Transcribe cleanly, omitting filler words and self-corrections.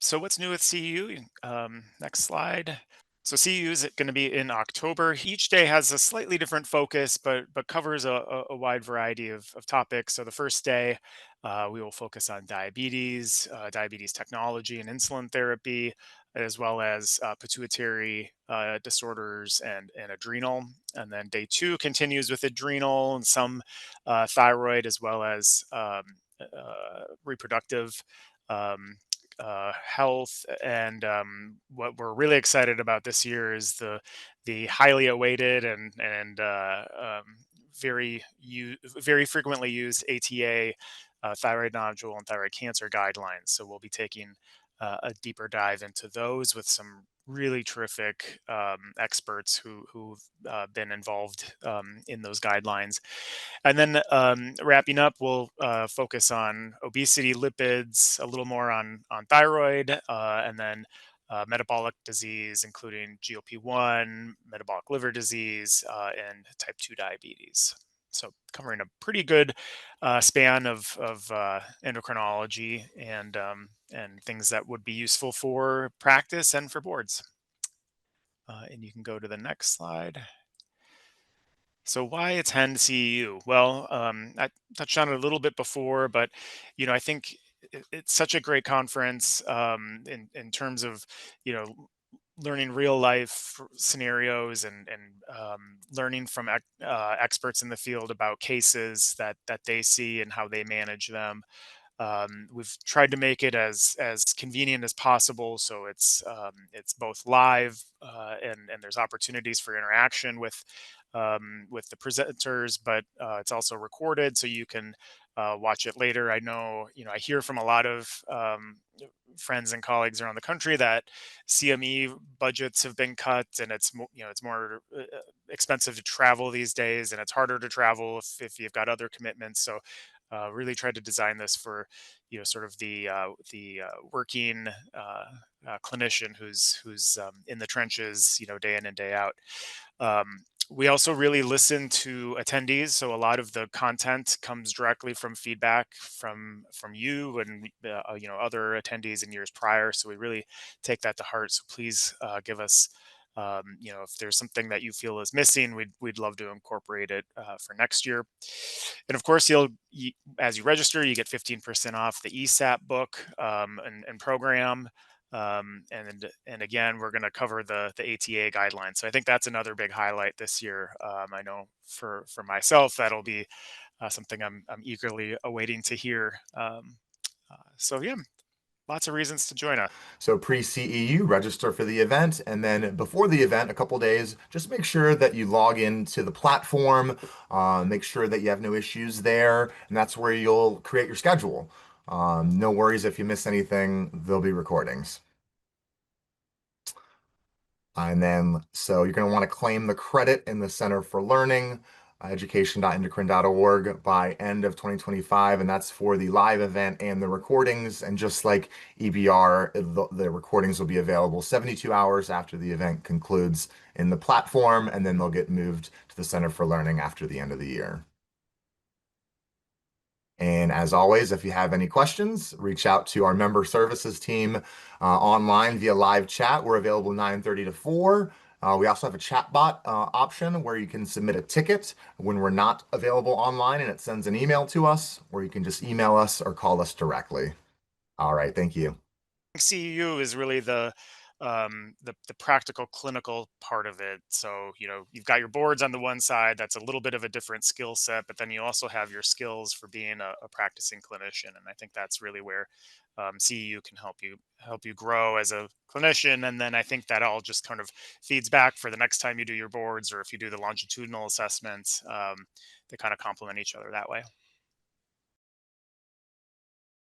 So what's new with CEU? Next slide. So CEU is going to be in October. Each day has a slightly different focus, but covers a wide variety of topics. So the first day, we will focus on diabetes, diabetes technology and insulin therapy, as well as pituitary disorders and adrenal. And then day two continues with adrenal and some thyroid, as well as reproductive. Um, Health. And what we're really excited about this year is the highly awaited and very frequently used ATA, thyroid nodule and thyroid cancer guidelines. So we'll be taking a deeper dive into those with some really terrific experts who've been involved in those guidelines. And then wrapping up, we'll focus on obesity, lipids, a little more on thyroid, and then metabolic disease, including GLP-1, metabolic liver disease, and type 2 diabetes. So covering a pretty good span of endocrinology and things that would be useful for practice and for boards. And you can go to the next slide. So why attend CEU? Well, I touched on it a little bit before, but I think it's such a great conference in terms of you know learning real life scenarios and learning from experts in the field about cases that they see and how they manage them. We've tried to make it as convenient as possible, so it's both live and there's opportunities for interaction with the presenters, but it's also recorded, so you can watch it later. I know, I hear from a lot of friends and colleagues around the country that CME budgets have been cut, and it's more expensive to travel these days, and it's harder to travel if you've got other commitments. So really tried to design this for sort of the working clinician who's in the trenches, day in and day out. We also really listen to attendees, so a lot of the content comes directly from feedback from you and other attendees in years prior. So we really take that to heart. So please give us, if there's something that you feel is missing, we'd love to incorporate it for next year. And of course, as you register, you get 15% off the ESAP book and program. And again, we're going to cover the ATA guidelines. So I think that's another big highlight this year. I know for myself, that'll be something I'm eagerly awaiting to hear. So yeah, lots of reasons to join us. So pre-CEU, register for the event, and then before the event, a couple days, just make sure that you log into the platform, make sure that you have no issues there, and that's where you'll create your schedule. No worries if you miss anything, there'll be recordings. And then, so you're going to want to claim the credit in the Center for Learning, education.endocrine.org by end of 2025. And that's for the live event and the recordings. And just like EBR, the recordings will be available 72 hours after the event concludes in the platform, and then they'll get moved to the Center for Learning after the end of the year. And as always, if you have any questions, reach out to our member services team online via live chat. We're available 9:30 to 4. We also have a chatbot option where you can submit a ticket when we're not available online and it sends an email to us, or you can just email us or call us directly. All right, thank you. CEU is really the practical clinical part of it. So you've got your boards on the one side. That's a little bit of a different skill set, but then you also have your skills for being a practicing clinician, and I think that's really where CEU can help you grow as a clinician. And then I think that all just kind of feeds back for the next time you do your boards, or if you do the longitudinal assessments. They kind of complement each other that way.